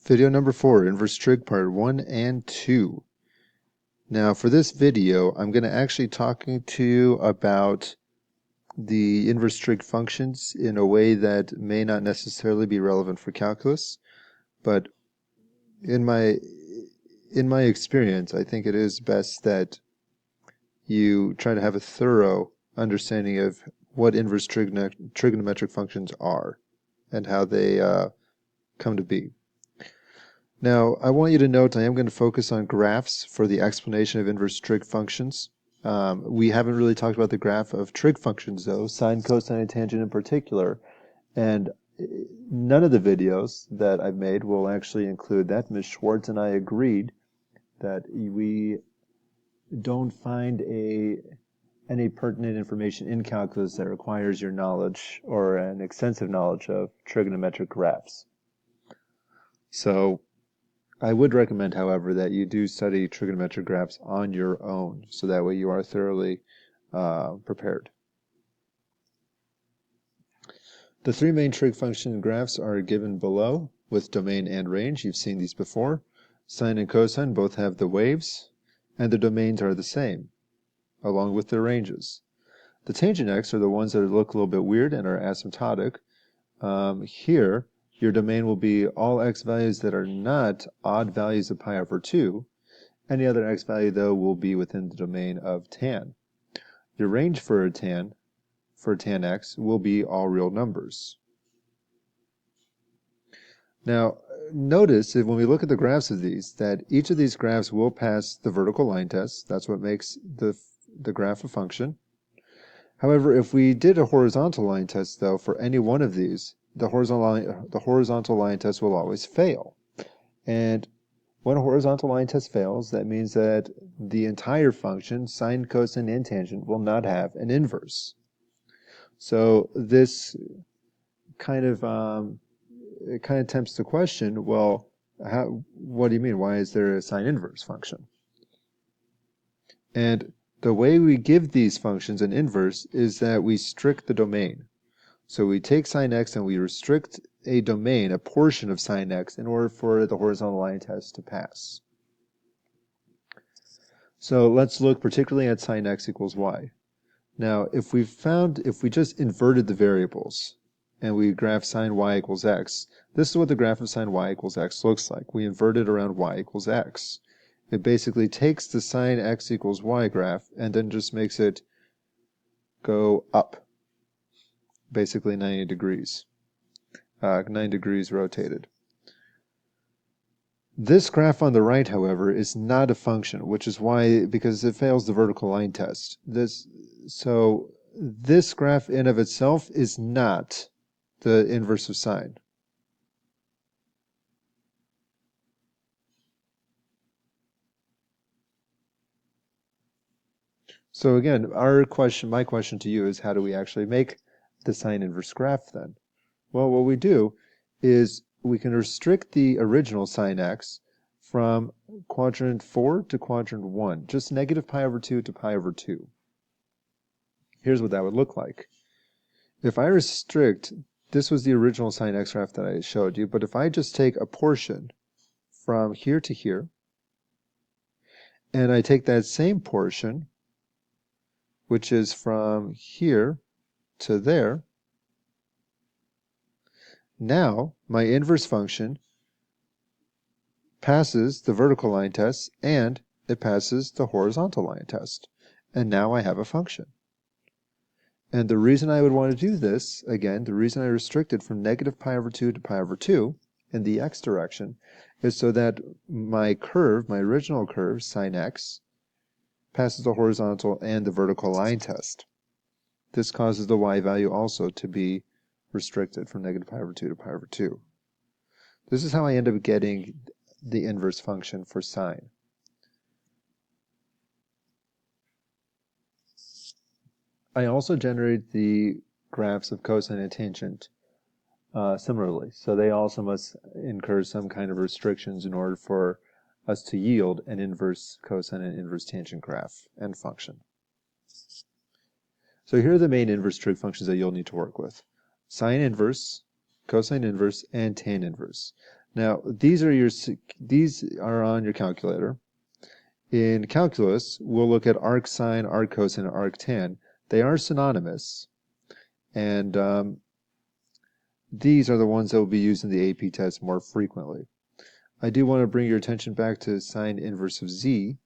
Video number 4, Inverse Trig Part 1 and 2. Now for this video, I'm going to actually talking to you about the inverse trig functions in a way that may not necessarily be relevant for calculus, but in my experience, I think it is best that you try to have a thorough understanding of what inverse trigonometric functions are and how they come to be. Now, I want you to note I am going to focus on graphs for the explanation of inverse trig functions. We haven't really talked about the graph of trig functions, though, sine, cosine, and tangent in particular, and none of the videos that I've made will actually include that. Ms. Schwartz and I agreed that we don't find any pertinent information in calculus that requires your knowledge or an extensive knowledge of trigonometric graphs. So I would recommend, however, that you do study trigonometric graphs on your own, so that way you are thoroughly prepared. The three main trig function graphs are given below with domain and range. You've seen these before. Sine and cosine both have the waves, and the domains are the same, along with their ranges. The tangent x are the ones that look a little bit weird and are asymptotic. Here, your domain will be all x values that are not odd values of pi over 2. Any other x value, though, will be within the domain of tan. Your range for tan x will be all real numbers. Now, notice that when we look at the graphs of these, that each of these graphs will pass the vertical line test. That's what makes the graph a function. However, if we did a horizontal line test, though, for any one of these, the horizontal line test will always fail. And when a horizontal line test fails, that means that the entire function, sine, cosine, and tangent, will not have an inverse. So this kind of tempts the question, well, what do you mean? Why is there a sine inverse function? And the way we give these functions an inverse is that we strict the domain. So we take sine x and we restrict a domain, a portion of sine x, in order for the horizontal line test to pass. So let's look particularly at sine x equals y. Now, if we just inverted the variables and we graph sine y equals x, this is what the graph of sine y equals x looks like. We invert it around y equals x. It basically takes the sine x equals y graph and then just makes it go up, basically 90 degrees, 9 degrees rotated. This graph on the right, however, is not a function, which is why, because it fails the vertical line test. So this graph in of itself is not the inverse of sine. So again, my question to you is, how do we actually make the sine inverse graph then? Well, what we do is we can restrict the original sine x from quadrant 4 to quadrant 1, just negative pi over 2 to pi over 2. Here's what that would look like. If I restrict, this was the original sine x graph that I showed you, but if I just take a portion from here to here, and I take that same portion, which is from here to there, now my inverse function passes the vertical line test and it passes the horizontal line test. And now I have a function. And the reason I would want to do this, again, the reason I restricted from negative pi over 2 to pi over 2 in the x direction, is so that my curve, my original curve, sine x, passes the horizontal and the vertical line test. This causes the y value also to be restricted from negative pi over 2 to pi over 2. This is how I end up getting the inverse function for sine. I also generate the graphs of cosine and tangent similarly. So they also must incur some kind of restrictions in order for us to yield an inverse cosine and inverse tangent graph and function. So here are the main inverse trig functions that you'll need to work with: sine inverse, cosine inverse, and tan inverse. Now, these are on your calculator. In calculus, we'll look at arcsine, arccosine, and arctan. They are synonymous, and these are the ones that will be used in the AP test more frequently. I do want to bring your attention back to sine inverse of z.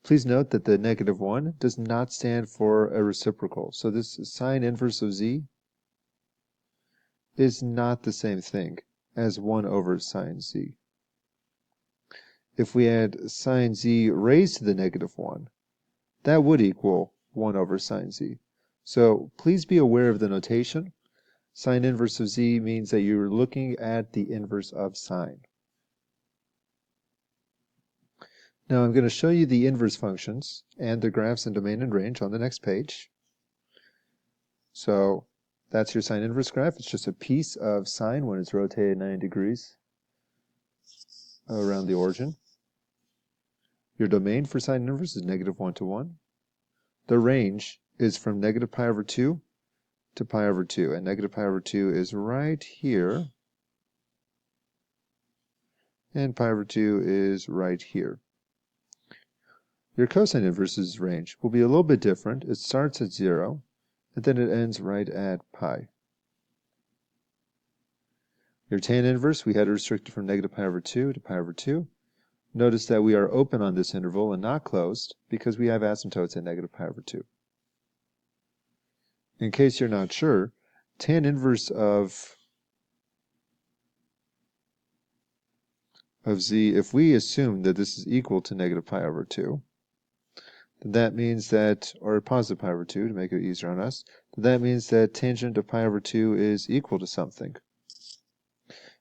Please note that the -1 does not stand for a reciprocal. So this sine inverse of z is not the same thing as 1 over sine z. If we add sine z raised to the -1, that would equal 1 over sine z. So please be aware of the notation. Sine inverse of z means that you're looking at the inverse of sine. Now I'm going to show you the inverse functions and their graphs in domain and range on the next page. So that's your sine inverse graph. It's just a piece of sine when it's rotated 90 degrees around the origin. Your domain for sine inverse is -1 to 1. The range is from -π/2 to π/2, and -π/2 is right here, and π/2 is right here. Your cosine inverse's range will be a little bit different. It starts at 0, and then it ends right at pi. Your tan inverse, we had it restricted from -π/2 to π/2. Notice that we are open on this interval and not closed because we have asymptotes at -π/2. In case you're not sure, tan inverse of z, if we assume that this is equal to -π/2, then that means that, or positive pi/2 to make it easier on us, that means that tangent of π/2 is equal to something.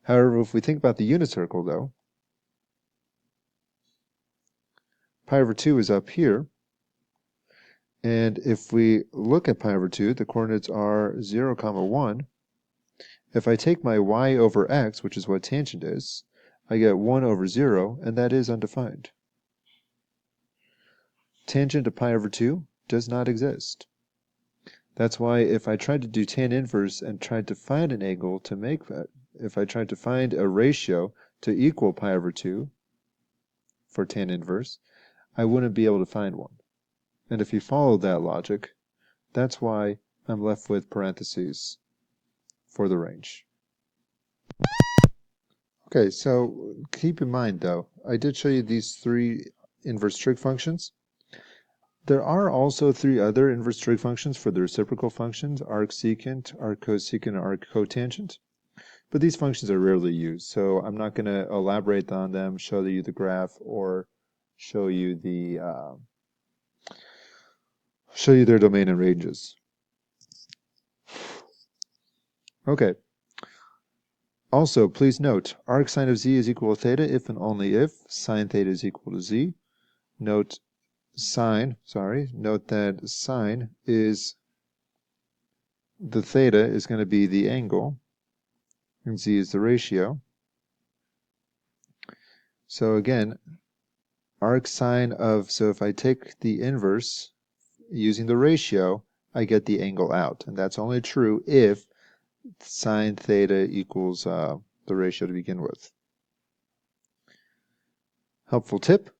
However, if we think about the unit circle though, π/2 is up here, and if we look at π/2, the coordinates are 0, 1. If I take my y over x, which is what tangent is, I get 1 over 0, and that is undefined. Tangent of π/2 does not exist. That's why if I tried to do tan inverse and tried to find an angle to make that, if I tried to find a ratio to equal π/2 for tan inverse, I wouldn't be able to find one. And if you follow that logic, that's why I'm left with parentheses for the range. Okay, so keep in mind though, I did show you these 3 inverse trig functions. There are also 3 other inverse trig functions for the reciprocal functions, arcsecant, arccosecant, and arccotangent. But these functions are rarely used, so I'm not going to elaborate on them, show you the graph, or show you their domain and ranges. Okay. Also, please note, arcsine of z is equal to theta if and only if sine theta is equal to z. Note that sine is, the theta is going to be the angle, and z is the ratio. So again, arcsine of, so if I take the inverse using the ratio, I get the angle out, and that's only true if sine theta equals the ratio to begin with. Helpful tip,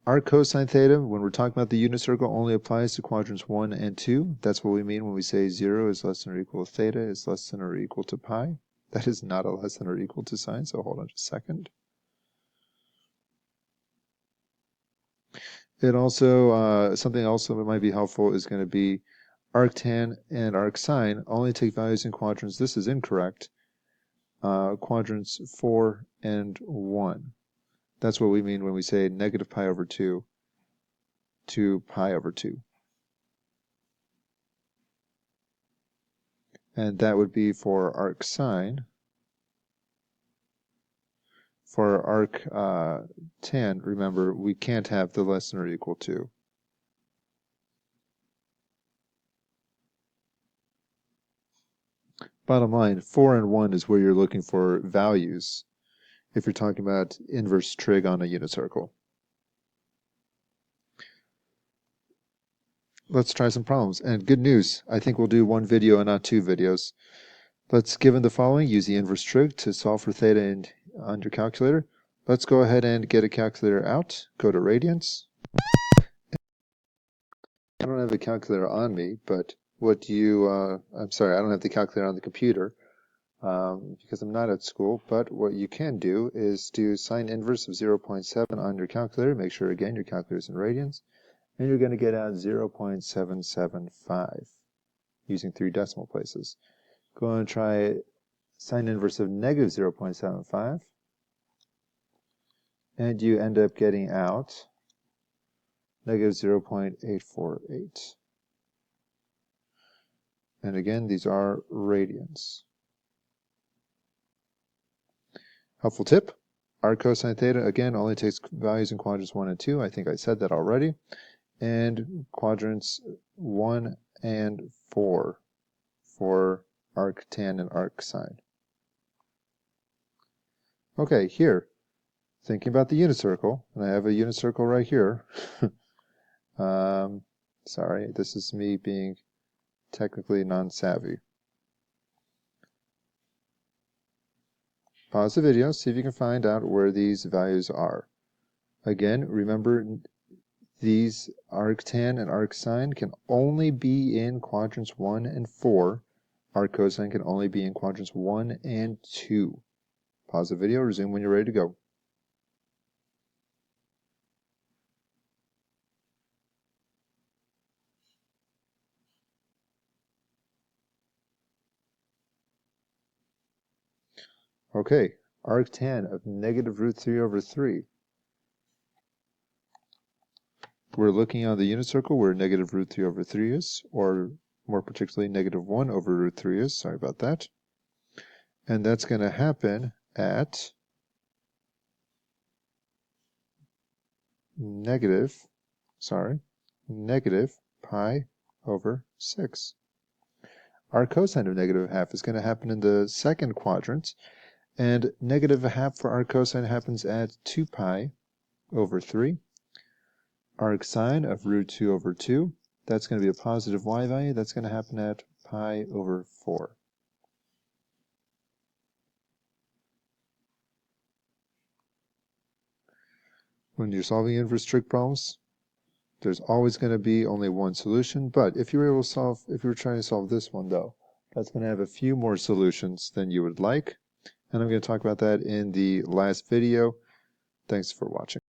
arc cosine theta, when we're talking about the unit circle, only applies to quadrants 1 and 2. That's what we mean when we say 0 is less than or equal to theta is less than or equal to pi. That is not a less than or equal to sign, so hold on just a second. It also, something else that might be helpful is going to be arctan and arcsine only take values in quadrants, this is incorrect, quadrants 4 and 1. That's what we mean when we say -π/2 to π/2. And that would be for arcsine. For arctan, remember, we can't have the less than or equal to. Bottom line, 4 and 1 is where you're looking for values if you're talking about inverse trig on a unit circle. Let's try some problems. And good news, I think we'll do 1 video and not 2 videos. Let's, given the following, use the inverse trig to solve for theta and on your calculator. Let's go ahead and get a calculator out. Go to radians. I don't have a calculator on me, but I'm sorry, I don't have the calculator on the computer because I'm not at school, but what you can do is do sine inverse of 0.7 on your calculator. Make sure, again, your calculator is in radians, and you're going to get out 0.775 using 3 decimal places. Go and try sine inverse of negative 0.75, and you end up getting out negative 0.848. And again, these are radians. Helpful tip, arc cosine theta, again, only takes values in quadrants 1 and 2. I think I said that already. And quadrants 1 and 4 for arc tan and arc sine. Okay, here, thinking about the unit circle, and I have a unit circle right here. Sorry, this is me being technically non-savvy. Pause the video, see if you can find out where these values are. Again, remember these arctan and arcsine can only be in quadrants 1 and 4. Arccosine can only be in quadrants 1 and 2. Pause the video, resume when you're ready to go. Okay, arctan of negative root 3 over 3. We're looking on the unit circle where negative root 3 over 3 is, or more particularly negative 1 over root 3 is. Sorry about that. And that's going to happen at negative pi over 6. Our cosine of negative half is going to happen in the second quadrant, and negative a half for our cosine happens at 2 pi over 3. Arc sine of root 2 over 2, that's going to be a positive y value. That's going to happen at pi over 4. When you're solving inverse trig problems, there's always going to be only one solution, but if you were trying to solve this one though, that's going to have a few more solutions than you would like, and I'm going to talk about that in the last video. Thanks for watching.